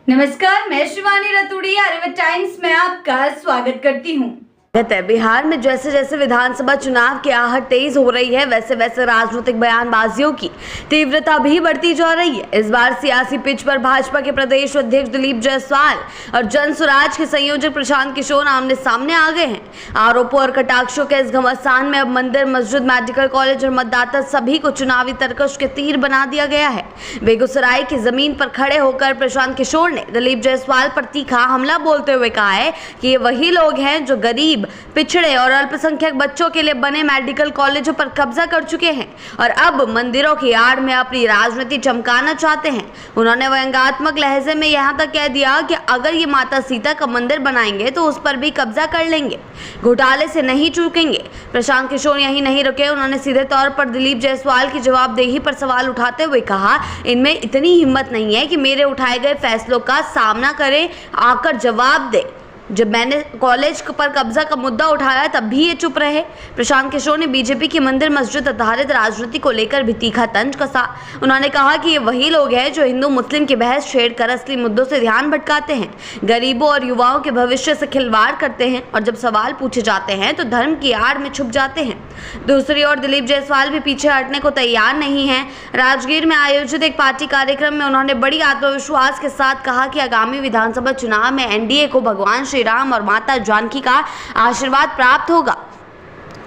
नमस्कार, मैं शिवानी रतूड़ी आर्यभट्ट टाइम्स में आपका स्वागत करती हूँ। बिहार में जैसे जैसे विधानसभा चुनाव की आहट तेज हो रही है, वैसे वैसे राजनीतिक बयानबाजियों की तीव्रता भी बढ़ती जा रही है। इस बार सियासी पिच पर भाजपा के प्रदेश अध्यक्ष दिलीप जायसवाल और जन स्वराज के संयोजक प्रशांत किशोर आमने सामने आ गए हैं। आरोपों और कटाक्षों के इस घमासान में अब मंदिर, मस्जिद, मेडिकल कॉलेज और मतदाता सभी को चुनावी तरकश के तीर बना दिया गया है। बेगूसराय की जमीन पर खड़े होकर प्रशांत किशोर ने दिलीप जायसवाल पर तीखा हमला बोलते हुए कहा है कि ये वही लोग हैं जो गरीब, पिछड़े और अल्पसंख्यक बच्चों के लिए बने मेडिकल कॉलेजों पर कब्जा कर चुके हैं और अब मंदिरों की आड़ में अपनी राजनीति चमकाना चाहते हैं। उन्होंने व्यंग्यात्मक लहजे में यहां तक कह दिया कि अगर ये माता सीता का मंदिर बनाएंगे तो उस पर भी कब्जा कर लेंगे, घोटाले से नहीं चूकेंगे। प्रशांत किशोर यही नहीं रुके, उन्होंने सीधे तौर पर दिलीप जायसवाल की जवाबदेही पर सवाल उठाते हुए कहा, इनमें इतनी हिम्मत नहीं है कि मेरे उठाए गए फैसलों का सामना करें, आकर जवाब दे। जब मैंने कॉलेज पर कब्जा का मुद्दा उठाया तब भी ये चुप रहे। प्रशांत किशोर ने बीजेपी की मंदिर मस्जिद आधारित राजनीति को लेकर भी तीखा तंज कसा। उन्होंने कहा कि ये वही लोग हैं जो हिंदू मुस्लिम की बहस छेड़कर असली मुद्दों से ध्यान भटकाते हैं, गरीबों और युवाओं के भविष्य से खिलवाड़ करते हैं और जब सवाल पूछे जाते हैं तो धर्म की आड़ में छुप जाते हैं। दूसरी ओर दिलीप जायसवाल भी पीछे हटने को तैयार नहीं है। राजगीर में आयोजित एक पार्टी कार्यक्रम में उन्होंने बड़ी आत्मविश्वास के साथ कहा कि आगामी विधानसभा चुनाव में एनडीए को भगवान श्री राम और माता जानकी का आशीर्वाद प्राप्त होगा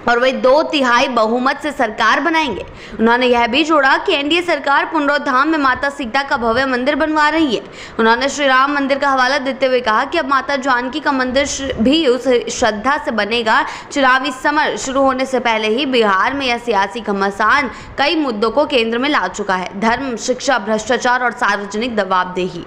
और वे 2/3 बहुमत से सरकार बनाएंगे। उन्होंने यह भी जोड़ा कि एनडीए सरकार पुनरोद्धाम में माता सीता का भव्य मंदिर बनवा रही है। उन्होंने श्री राम मंदिर का हवाला देते हुए कहा कि अब माता जानकी का मंदिर भी उस श्रद्धा से बनेगा। चुनावी समर शुरू होने से पहले ही बिहार में यह सियासी घमासान कई मुद्दों को केंद्र में ला चुका है: धर्म, शिक्षा, भ्रष्टाचार और सार्वजनिक जवाबदेही।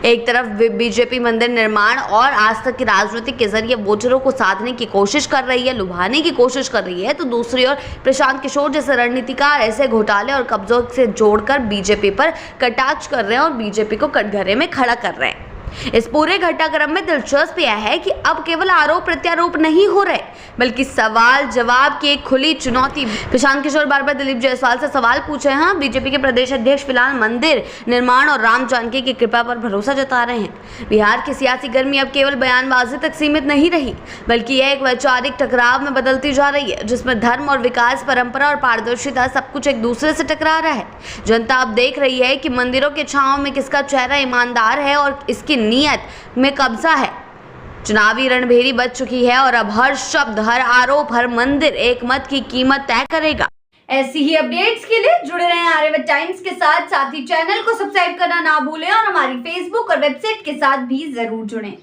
एक तरफ बीजेपी मंदिर निर्माण और आस्था की राजनीति के जरिए वोटरों को साधने की कोशिश कर रही है, लुभाने की कोशिश कर रही है, तो दूसरी ओर प्रशांत किशोर जैसे रणनीतिकार ऐसे घोटाले और कब्जों से जोड़कर बीजेपी पर कटाक्ष कर रहे हैं और बीजेपी को कटघरे में खड़ा कर रहे हैं। इस पूरे घटनाक्रम में दिलचस्प यह है कि अब केवल आरोप प्रत्यारोप नहीं हो रहे, बल्कि सवाल जवाब की एक खुली चुनौती। प्रशांत किशोर बार बार दिलीप जायसवाल से सवाल पूछे हैं। बीजेपी के प्रदेश अध्यक्ष फिलहाल मंदिर निर्माण और राम जानकी की कृपा पर भरोसा जता रहे हैं। बिहार की सियासी गर्मी अब केवल बयानबाजी तक सीमित नहीं रही, बल्कि यह एक वैचारिक टकराव में बदलती जा रही है, जिसमें धर्म और विकास, परंपरा और पारदर्शिता सब कुछ एक दूसरे से टकरा रहा है। जनता अब देख रही है कि मंदिरों के छांव में किसका चेहरा ईमानदार है और इसकी नीयत में कब्जा है। चुनावी रणभेरी बच चुकी है और अब हर शब्द, हर आरोप, हर मंदिर एक मत की कीमत तय करेगा। ऐसी ही अपडेट्स के लिए जुड़े रहें आर्यभट्ट टाइम्स के साथ ही चैनल को सब्सक्राइब करना ना भूलें और हमारी फेसबुक और वेबसाइट के साथ भी जरूर जुड़ें।